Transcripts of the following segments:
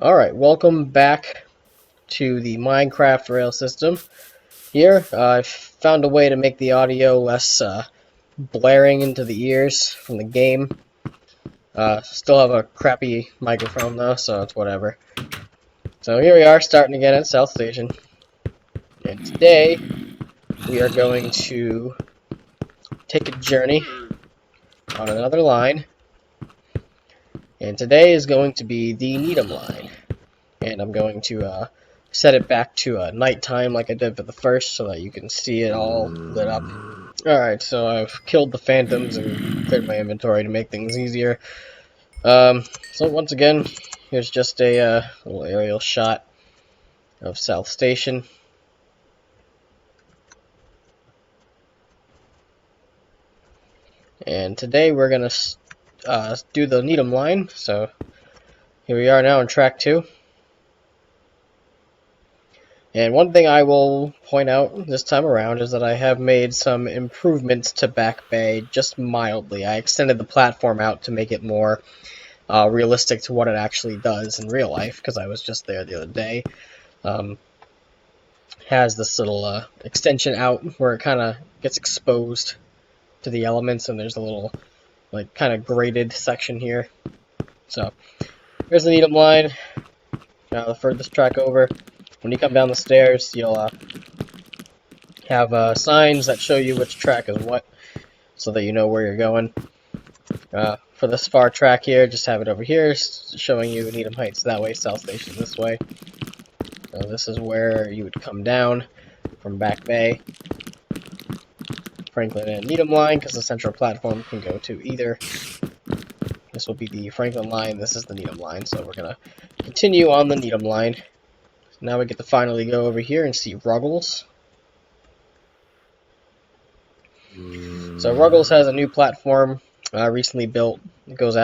Alright, welcome back to the Minecraft rail system. Here, I've found a way to make the audio less blaring into the ears from the game. Still have a crappy microphone though, so it's whatever. So here we are, starting again at South Station. And today, we are going to take a journey on another line. And today is going to be the Needham line. And I'm going to set it back to nighttime like I did for the first so that you can see it all lit up. Alright, so I've killed the phantoms and cleared my inventory to make things easier. So once again, here's just a little aerial shot of South Station. And today we're going to do the Needham line, so here we are now on track 2. And one thing I will point out this time around is that I have made some improvements to Back Bay just mildly. I extended the platform out to make it more realistic to what it actually does in real life, because I was just there the other day. Has this little extension out where it kind of gets exposed to the elements, and there's a little like kind of graded section here. So here's the Needham line. Now the furthest track over. When you come down the stairs, you'll have signs that show you which track is what, so that you know where you're going. For this far track here, just have it over here, showing you Needham Heights that way, South Station this way. This is where you would come down from Back Bay, Franklin and Needham line, because the central platform can go to either. This will be the Franklin line, this is the Needham line, so we're going to continue on the Needham line. Now we get to finally go over here and see Ruggles. So Ruggles has a new platform recently built. It goes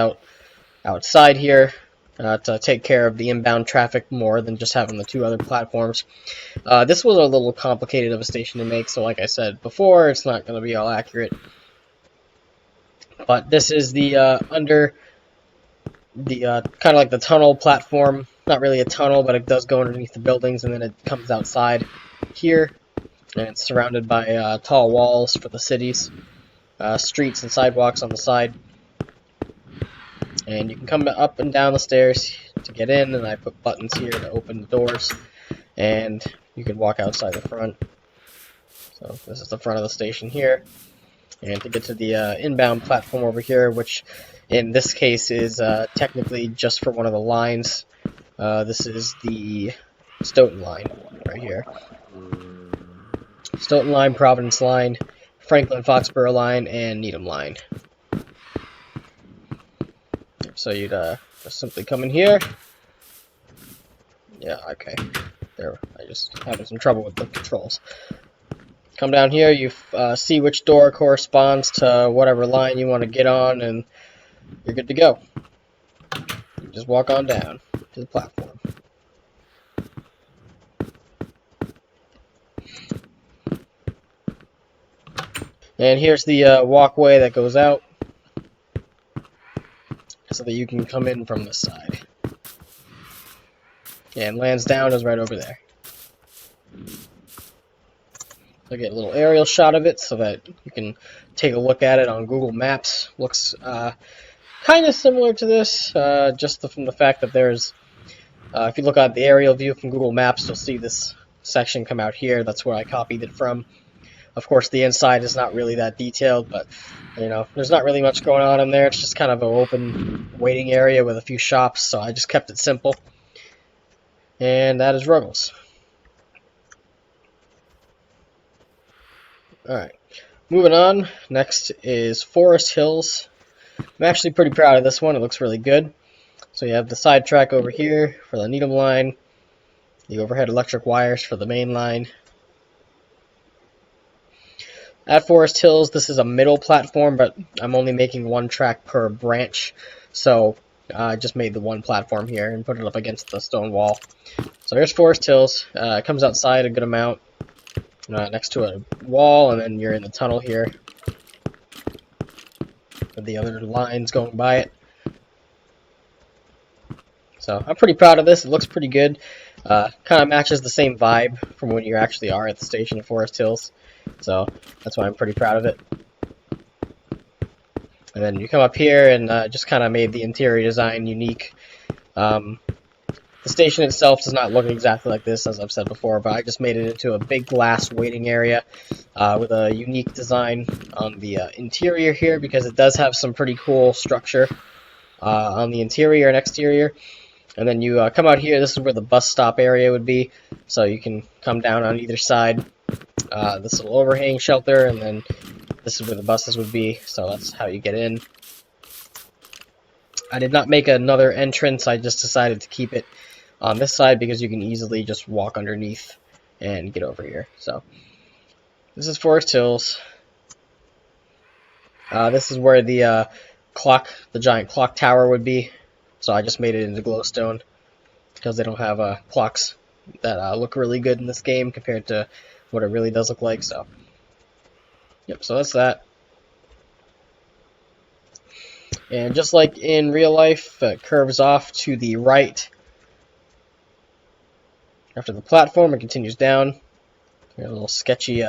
outside here to take care of the inbound traffic more than just having the two other platforms. This was a little complicated of a station to make, so like I said before, it's not going to be all accurate. But this is the under the kind of like the tunnel platform. Not really a tunnel, but it does go underneath the buildings, and then it comes outside here, and it's surrounded by tall walls for the cities, streets and sidewalks on the side. And you can come up and down the stairs to get in, and I put buttons here to open the doors, and you can walk outside the front. So this is the front of the station here, and to get to the inbound platform over here, which in this case is technically just for one of the lines. This is the Stoughton line right here. Stoughton line, Providence line, Franklin Foxborough line, and Needham line. So you'd just simply come in here. Yeah, okay. There, I just having some trouble with the controls. Come down here, you see which door corresponds to whatever line you want to get on, and you're good to go. You just walk on down to the platform. And here's the walkway that goes out, so that you can come in from this side. And Lansdowne is right over there. So get a little aerial shot of it so that you can take a look at it on Google Maps. Looks kind of similar to this, just from the fact that there's, if you look at the aerial view from Google Maps, you'll see this section come out here. That's where I copied it from. Of course, the inside is not really that detailed, but you know, there's not really much going on in there. It's just kind of an open waiting area with a few shops, so I just kept it simple. And that is Ruggles. Alright, moving on. Next is Forest Hills. I'm actually pretty proud of this one. It looks really good. So you have the side track over here for the Needham line, the overhead electric wires for the main line. At Forest Hills, this is a middle platform, but I'm only making one track per branch, so I just made the one platform here and put it up against the stone wall. So here's Forest Hills. It comes outside a good amount, next to a wall, and then you're in the tunnel here with the other lines going by it. So I'm pretty proud of this. It looks pretty good. Kind of matches the same vibe from when you actually are at the station in Forest Hills. So that's why I'm pretty proud of it. And then you come up here and just kind of made the interior design unique. The station itself does not look exactly like this, as I've said before, but I just made it into a big glass waiting area with a unique design on the interior here, because it does have some pretty cool structure on the interior and exterior. And then you come out here, this is where the bus stop area would be, so you can come down on either side. This little overhang shelter, and then this is where the buses would be, so that's how you get in. I did not make another entrance, I just decided to keep it on this side because you can easily just walk underneath and get over here. So this is Forest Hills. This is where the giant clock tower would be. So I just made it into glowstone because they don't have clocks that look really good in this game compared to what it really does look like. So yep, so that's that. And just like in real life, it curves off to the right after the platform and continues down. There's a little sketchy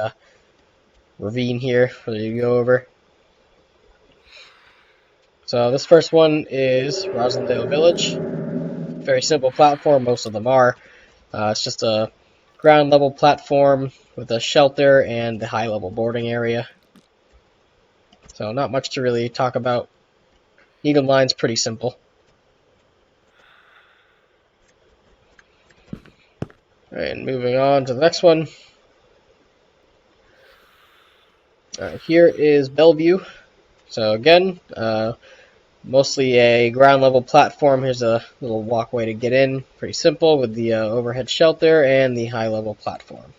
ravine here for you to go over. So this first one is Roslindale Village. Very simple platform, most of them are. It's just a ground level platform with a shelter and the high level boarding area. So not much to really talk about. Needham line's pretty simple. And moving on to the next one. Here is Bellevue. So again, mostly a ground level platform. Here's a little walkway to get in. Pretty simple with the overhead shelter and the high level platform.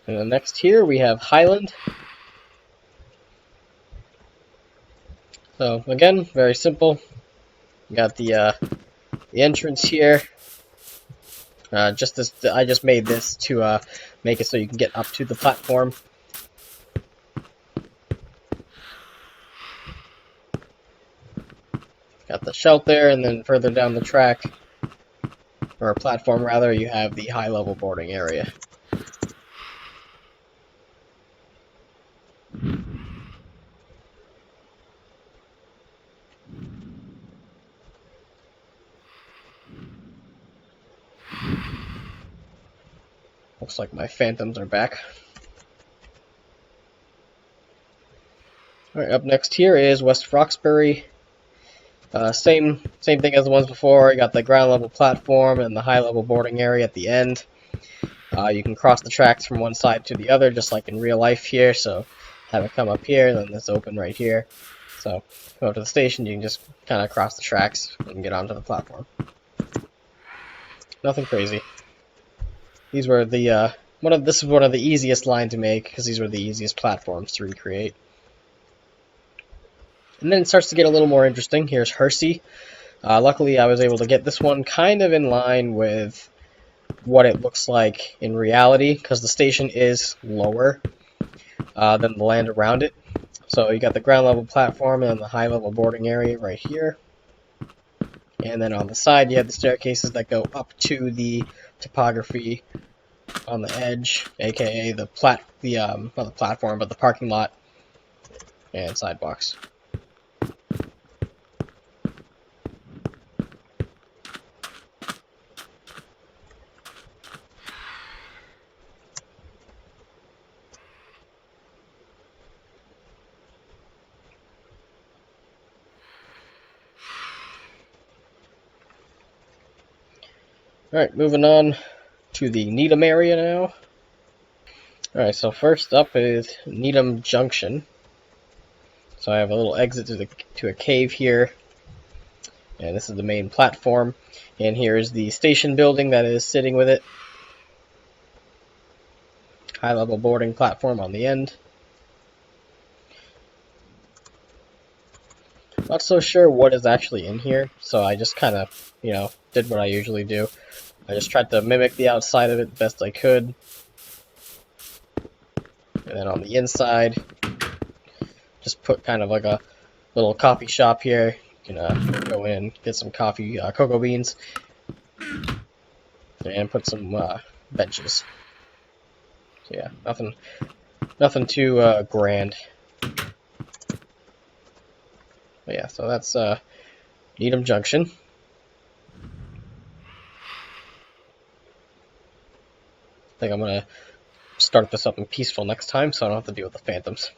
And then next here we have Highland. So again, very simple. You got the entrance here. I just made this to make it so you can get up to the platform. Got the shelter, and then further down the track, or platform rather, you have the high level boarding area. Looks like my phantoms are back. Alright, up next here is West Roxbury. Same thing as the ones before. You got the ground level platform and the high level boarding area at the end. You can cross the tracks from one side to the other, just like in real life here. So have it come up here, then it's open right here. So go up to the station, you can just kind of cross the tracks and get onto the platform. Nothing crazy. These were the this is one of the easiest line to make because these were the easiest platforms to recreate. And then it starts to get a little more interesting. Here's Hersey. Luckily, I was able to get this one kind of in line with what it looks like in reality, because the station is lower than the land around it. So you got the ground level platform and the high level boarding area right here. And then on the side, you have the staircases that go up to the topography on the edge, aka not the platform, but the parking lot and sidewalks. Alright, moving on to the Needham area now. Alright, so first up is Needham Junction. So I have a little exit to a cave here. And this is the main platform. And here is the station building that is sitting with it. High level boarding platform on the end. Not so sure what is actually in here, so I just kind of, did what I usually do. I just tried to mimic the outside of it the best I could. And then on the inside, just put kind of like a little coffee shop here. You can go in and get some coffee, cocoa beans, and put some benches. So yeah, nothing too grand. But yeah, so that's Needham Junction. I think I'm gonna start this up in peaceful next time, so I don't have to deal with the phantoms.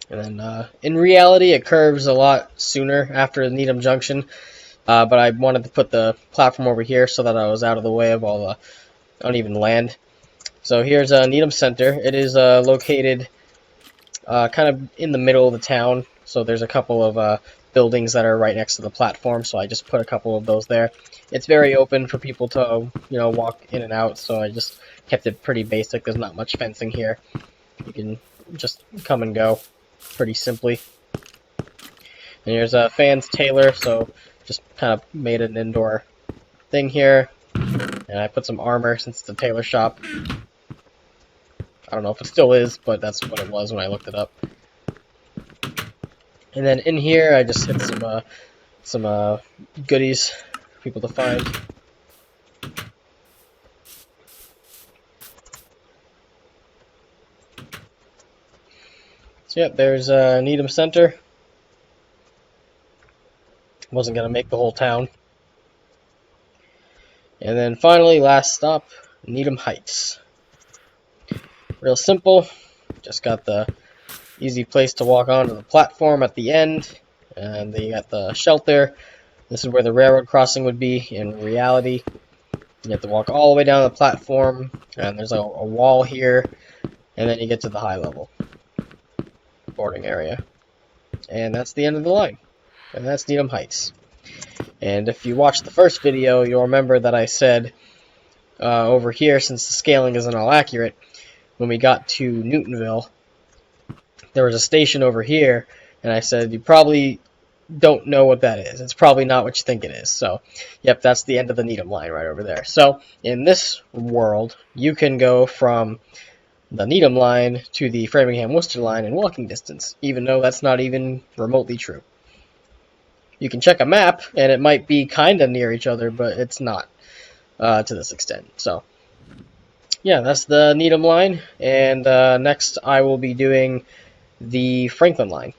And then in reality, it curves a lot sooner after Needham Junction. But I wanted to put the platform over here so that I was out of the way of all the uneven land. So here's Needham Center. It is located kind of in the middle of the town. So there's a couple of buildings that are right next to the platform. So I just put a couple of those there. It's very open for people to walk in and out. So I just kept it pretty basic. There's not much fencing here. You can just come and go pretty simply. And here's Fans Taylor. So just kind of made an indoor thing here. And I put some armor since it's a tailor shop. I don't know if it still is, but that's what it was when I looked it up. And then in here, I just hit some goodies for people to find. So yeah, there's Needham Center. Wasn't gonna make the whole town. And then finally, last stop, Needham Heights. Real simple. Just got the easy place to walk onto the platform at the end, and then you got the shelter. This is where the railroad crossing would be in reality. You have to walk all the way down the platform, and there's a wall here, and then you get to the high level boarding area. And that's the end of the line. And that's Needham Heights. And if you watched the first video, you'll remember that I said over here, since the scaling isn't all accurate, when we got to Newtonville, there was a station over here, and I said, you probably don't know what that is. It's probably not what you think it is. So, yep, that's the end of the Needham line right over there. So, in this world, you can go from the Needham line to the Framingham-Worcester line in walking distance, even though that's not even remotely true. You can check a map, and it might be kind of near each other, but it's not to this extent. So, yeah, that's the Needham line, and next I will be doing the Franklin line.